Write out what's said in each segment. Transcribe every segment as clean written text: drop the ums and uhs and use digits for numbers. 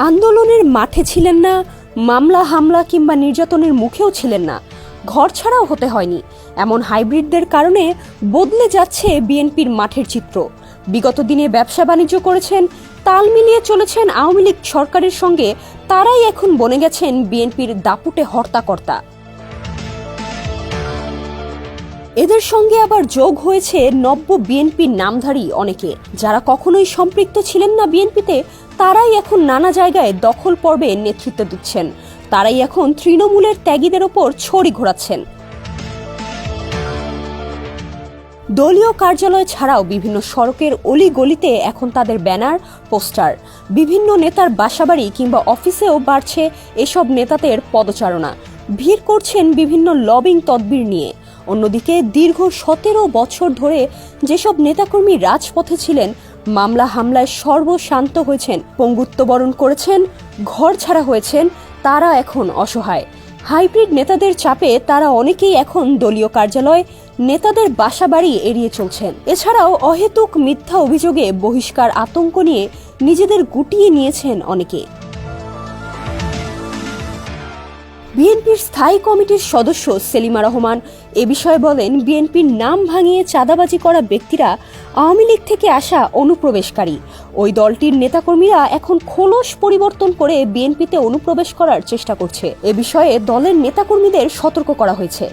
আন্দোলনের মাঠে ছিলেন না, মামলা হামলা কিংবা নির্যাতনের মুখেও ছিলেন না, ঘর ছাড়াও হতে হয়নি। এমন হাইব্রিডদের কারণে বদলে যাচ্ছে বিএনপির মাঠের চিত্র। বিগত দিনে ব্যবসা বাণিজ্য করেছেন, তাল মিলিয়ে চলেছেন আওয়ামী লীগ সরকারের সঙ্গে, তারাই এখন বনে গেছেন বিএনপির দাপুটে হর্তাকর্তা। এদের সঙ্গে আবার যোগ হয়েছে নব্য বিএনপির নামধারী অনেকে, যারা কখনোই সম্পৃক্ত ছিলেন না বিএনপিতে, তারাই এখন নানা জায়গায় দখল পর্বে নেতৃত্ব দিচ্ছেন। তারাই এখন তৃণমূলের ত্যাগীদের ওপর ছড়ি ঘোরাচ্ছেন। দলীয় কার্যালয় ছাড়াও বিভিন্ন সড়কের অলি গলিতে এখন তাদের ব্যানার, পোস্টার। বিভিন্ন নেতার বাসাবাড়ি কিংবা অফিসেও বাড়ছে এসব নেতাদের পদচারণা। ভিড় করছেন বিভিন্ন লবিং তদবির নিয়ে। অন্যদিকে দীর্ঘ 17 বছর ধরে যেসব নেতাকর্মী রাজপথে ছিলেন, মামলা হামলায় সর্বশান্ত হয়েছেন, পঙ্গুত্ববরণ করেছেন, ঘর ছাড়া হয়েছেন, তারা এখন অসহায়। হাইব্রিড নেতাদের চাপে তারা অনেকেই এখন দলীয় কার্যালয়, নেতাদের বাসাবাড়ি এড়িয়ে চলছেন। এছাড়াও অহেতুক মিথ্যা অভিযোগে বহিষ্কার আতঙ্ক নিয়ে নিজেদের গুটিয়ে নিয়েছেন অনেকে। বিএনপির স্থায়ী কমিটির সদস্য সেলিমা রহমান এ বিষয়ে বলেন, বিএনপির নাম ভাঙিয়ে চাঁদাবাজি করা ব্যক্তিরা আওয়ামী লীগ থেকে আসা অনুপ্রবেশকারী। ওই দলটির নেতাকর্মীরা এখন খোলস পরিবর্তন করে বিএনপিতে অনুপ্রবেশ করার চেষ্টা করছে। এ বিষয়ে দলের নেতাকর্মীদের সতর্ক করা হয়েছে।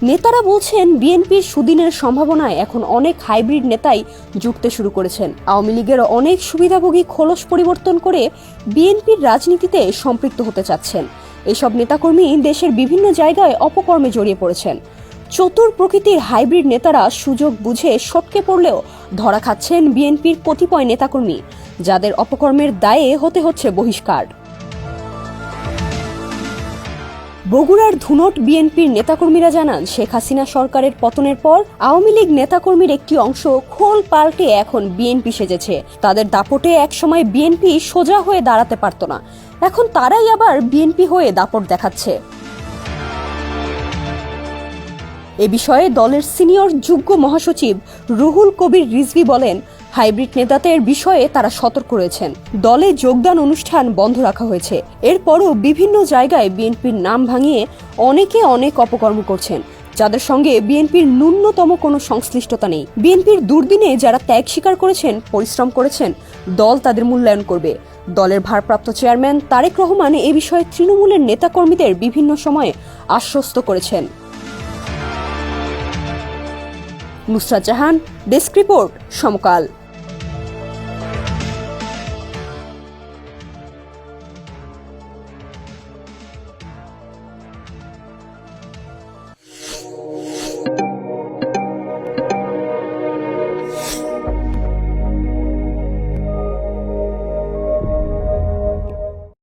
নেতারা বলছেন, বিএনপির সুদিনের সম্ভাবনায় এখন অনেক হাইব্রিড নেতাই যুক্তে শুরু করেছেন। আওয়ামী লীগের অনেক সুবিধাভোগী খোলস পরিবর্তন করে বিএনপির রাজনীতিতে সম্পৃক্ত হতে চাচ্ছেন। এসব নেতাকর্মী দেশের বিভিন্ন জায়গায় অপকর্মে জড়িয়ে পড়েছেন। চতুর প্রকৃতির হাইব্রিড নেতারা সুযোগ বুঝে সটকে পড়লেও ধরা খাচ্ছেন বিএনপির কতিপয় নেতাকর্মী, যাদের অপকর্মের দায়ে হতে হচ্ছে বহিষ্কার। বগুড়ার ধুনট বিএনপির নেতাকর্মীরা জানান, শেখ হাসিনা সরকারের পতনের পর আওয়ামী লীগ নেতাকর্মীর একটি অংশ খোল পাল্টে এখন বিএনপি সেজেছে। তাদের দাপটে একসময় বিএনপি সোজা হয়ে দাঁড়াতে পারত না, এখন তারাই আবার বিএনপি হয়ে দাপট দেখাচ্ছে। এ বিষয়ে দলের সিনিয়র যুগ্ম মহাসচিব রুহুল কবির রিজভী বলেন, হাইব্রিড নেতাদের বিষয়ে তারা সতর্ক রয়েছেন। দলে যোগদান অনুষ্ঠান বন্ধ রাখা হয়েছে। এরপরও বিভিন্ন জায়গায় বিএনপির নাম ভাঙিয়ে অনেকে অনেক অপকর্ম করছেন, যাদের সঙ্গে বিএনপির ন্যূনতম কোনো সংশ্লিষ্টতা নেই। বিএনপির দুর্দিনে যারা ত্যাগ স্বীকার করেছেন, পরিশ্রম করেছেন, দল তাদের মূল্যায়ন করবে। দলের ভারপ্রাপ্ত চেয়ারম্যান তারেক রহমান এ বিষয়ে তৃণমূলের নেতাকর্মীদের বিভিন্ন সময়ে আশ্বস্ত করেছেন। নুসরাত জাহান, ডেস্ক রিপোর্ট, সমকাল।